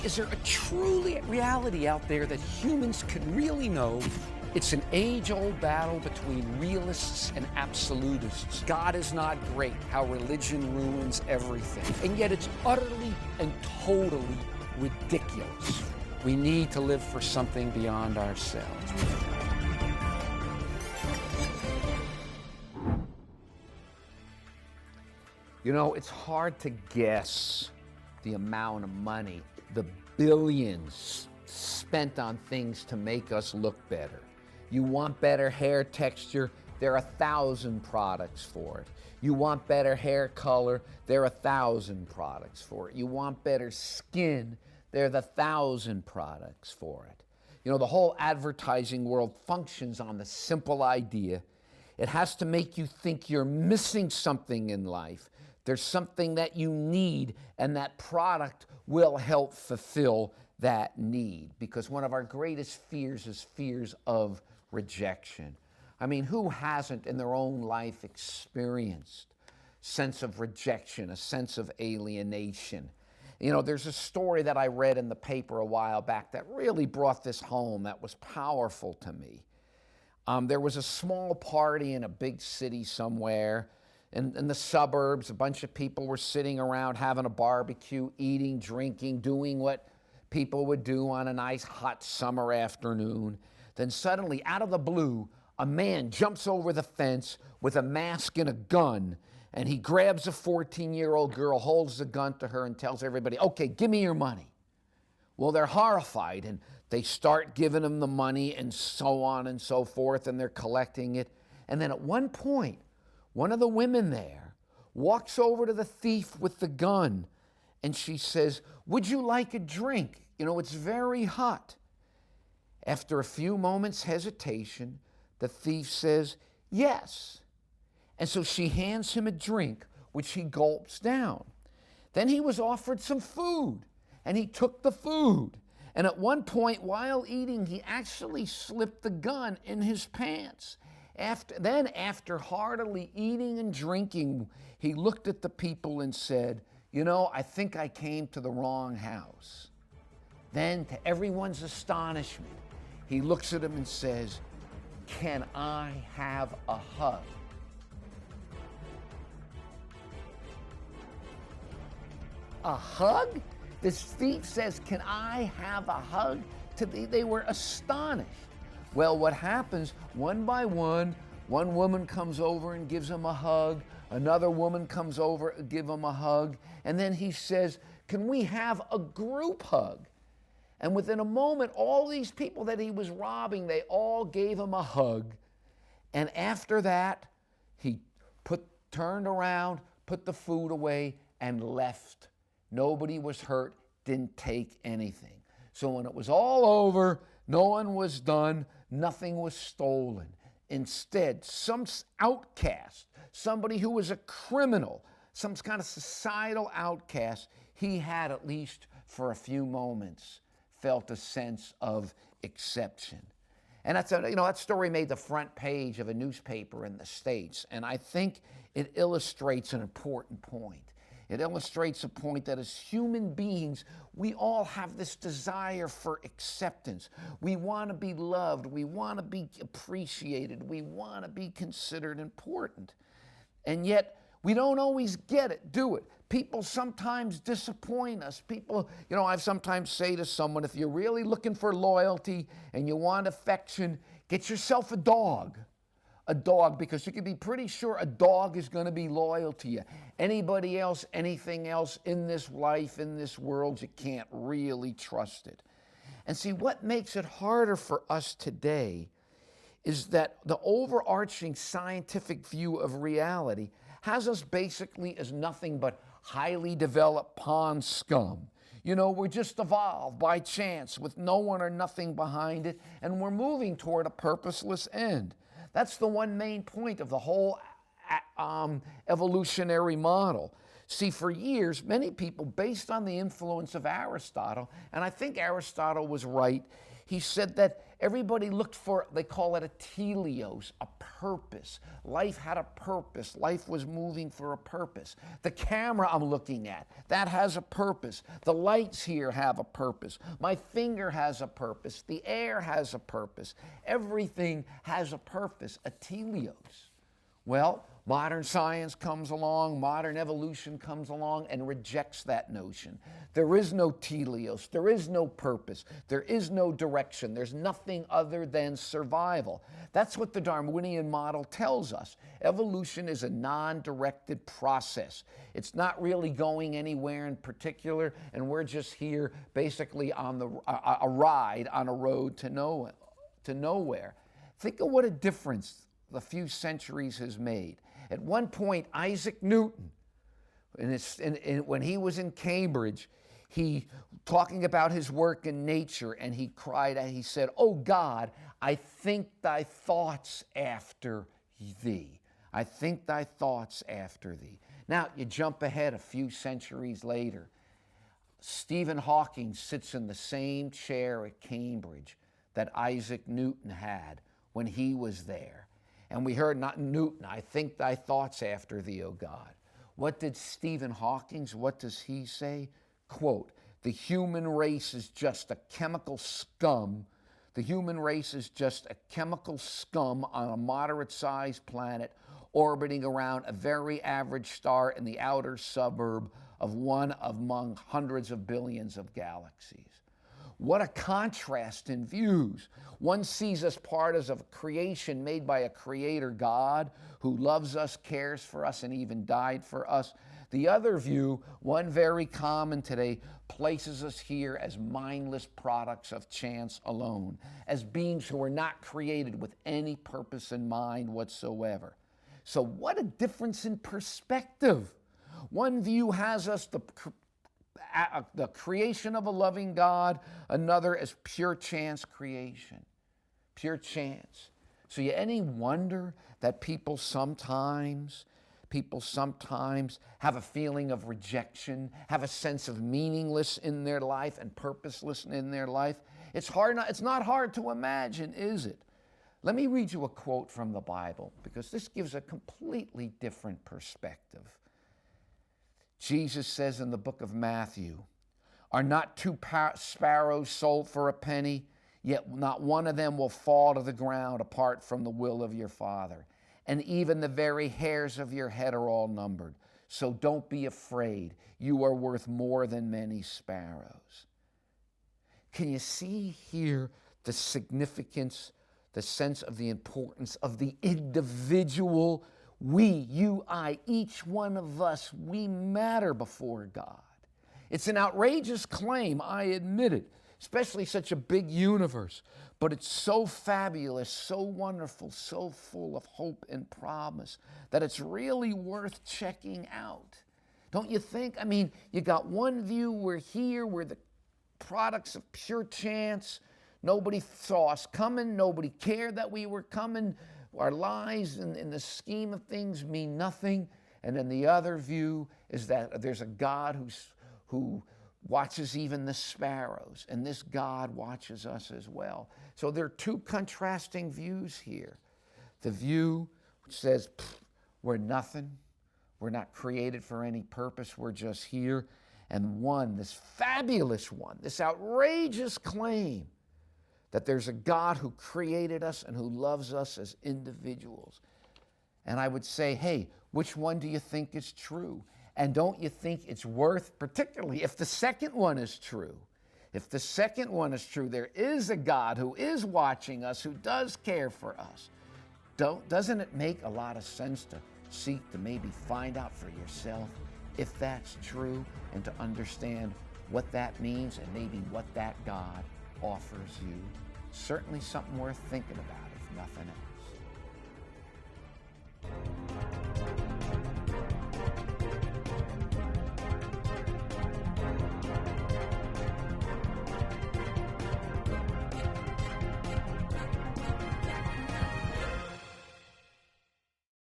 Is there a truly reality out there that humans could really know? It's an age-old battle between realists and absolutists. God is not great, how religion ruins everything. And yet it's utterly and totally ridiculous. We need to live for something beyond ourselves. You know, it's hard to guess the amount of money, the billions spent on things to make us look better. You want better hair texture, there are 1,000 products for it. You want better hair color, there are 1,000 products for it. You want better skin, there are 1,000 products for it. You know, the whole advertising world functions on the simple idea. It has to make you think you're missing something in life. There's something that you need, and that product will help fulfill that need. Because one of our greatest fears is fears of rejection. I mean, who hasn't in their own life experienced sense of rejection, a sense of alienation? You know, there's a story that I read in the paper a while back that really brought this home, that was powerful to me. There was a small party in a big city somewhere. In the suburbs, a bunch of people were sitting around having a barbecue, eating, drinking, doing what people would do on a nice hot summer afternoon. Then suddenly, out of the blue, a man jumps over the fence with a mask and a gun, and he grabs a 14-year-old girl, holds the gun to her, and tells everybody, "Okay, give me your money." Well, they're horrified, and they start giving him the money and so on and so forth, and they're collecting it. And then at one point, one of the women there walks over to the thief with the gun, and she says, "Would you like a drink? You know, it's very hot." After a few moments' hesitation, the thief says, "Yes." And so she hands him a drink, which he gulps down. Then he was offered some food, and he took the food. And at one point, while eating, he actually slipped the gun in his pants. After heartily eating and drinking, he looked at the people and said, "You know, I think I came to the wrong house." Then, to everyone's astonishment, he looks at him and says, "Can I have a hug?" A hug? This thief says, "Can I have a hug?" They were astonished. Well, what happens, one by one woman comes over and gives him a hug, another woman comes over and gives him a hug, and then he says, "Can we have a group hug?" And within a moment, all these people that he was robbing, they all gave him a hug. And after that, he turned around, put the food away, and left. Nobody was hurt, didn't take anything. So when it was all over, no one was done, nothing was stolen. Instead, some outcast, somebody who was a criminal, some kind of societal outcast, he had, at least for a few moments, felt a sense of exception. And that story made the front page of a newspaper in the States, and I think it illustrates an important point. It illustrates a point that as human beings, we all have this desire for acceptance. We want to be loved. We want to be appreciated. We want to be considered important. And yet, we don't always get it, do it? People sometimes disappoint us. I sometimes say to someone, if you're really looking for loyalty and you want affection, get yourself a dog. A dog, because you can be pretty sure a dog is going to be loyal to you. Anybody else, anything else in this life, in this world, you can't really trust it. And see, what makes it harder for us today is that the overarching scientific view of reality has us basically as nothing but highly developed pond scum. You know, we're just evolved by chance with no one or nothing behind it, and we're moving toward a purposeless end. That's the one main point of the whole evolutionary model. See, for years, many people, based on the influence of Aristotle, and I think Aristotle was right, he said that Everybody looked for, they call it a teleos, a purpose. Life had a purpose. Life was moving for a purpose. The camera I'm looking at, that has a purpose. The lights here have a purpose. My finger has a purpose. The air has a purpose. Everything has a purpose, a teleos. Well, modern science comes along, modern evolution comes along and rejects that notion. There is no teleos, there is no purpose, there is no direction, there's nothing other than survival. That's what the Darwinian model tells us. Evolution is a non-directed process. It's not really going anywhere in particular, and we're just here basically on a ride on a road to nowhere. Think of what a difference the few centuries has made. At one point, Isaac Newton, when he was in Cambridge, he talking about his work in nature, and he cried, and he said, "Oh God, I think thy thoughts after thee. I think thy thoughts after thee." Now, you jump ahead a few centuries later. Stephen Hawking sits in the same chair at Cambridge that Isaac Newton had when he was there. And we heard not Newton, "I think thy thoughts after thee, O God." What did Stephen Hawking, what does he say? Quote, "The human race is just a chemical scum. The human race is just a chemical scum on a moderate-sized planet orbiting around a very average star in the outer suburb of one among hundreds of billions of galaxies." What a contrast in views. One sees us part of a creation made by a creator God who loves us, cares for us, and even died for us. The other view, one very common today, places us here as mindless products of chance alone, as beings who are not created with any purpose in mind whatsoever. So what a difference in perspective. One view has us the creation of a loving God, another as pure chance creation. Pure chance. So any wonder that people sometimes have a feeling of rejection, have a sense of meaningless in their life and purposeless in their life? It's not hard to imagine, is it? Let me read you a quote from the Bible, because this gives a completely different perspective. Jesus says in the book of Matthew, "Are not two sparrows sold for a penny? Yet not one of them will fall to the ground apart from the will of your Father. And even the very hairs of your head are all numbered. So don't be afraid. You are worth more than many sparrows." Can you see here the significance, the sense of the importance of the individual? We, you, I, each one of us, we matter before God. It's an outrageous claim, I admit it, especially such a big universe, but it's so fabulous, so wonderful, so full of hope and promise that it's really worth checking out. Don't you think? I mean, you got one view, we're here, we're the products of pure chance. Nobody saw us coming, nobody cared that we were coming. Our lives in the scheme of things mean nothing. And then the other view is that there's a God who watches even the sparrows, and this God watches us as well. So there are two contrasting views here. The view which says, we're nothing, we're not created for any purpose, we're just here. And one, this fabulous one, this outrageous claim that there's a God who created us and who loves us as individuals. And I would say, hey, which one do you think is true? And don't you think it's worth, particularly if the second one is true, if the second one is true, there is a God who is watching us, who does care for us. Doesn't it make a lot of sense to seek to maybe find out for yourself if that's true, and to understand what that means and maybe what that God offers you? Certainly something worth thinking about, if nothing else.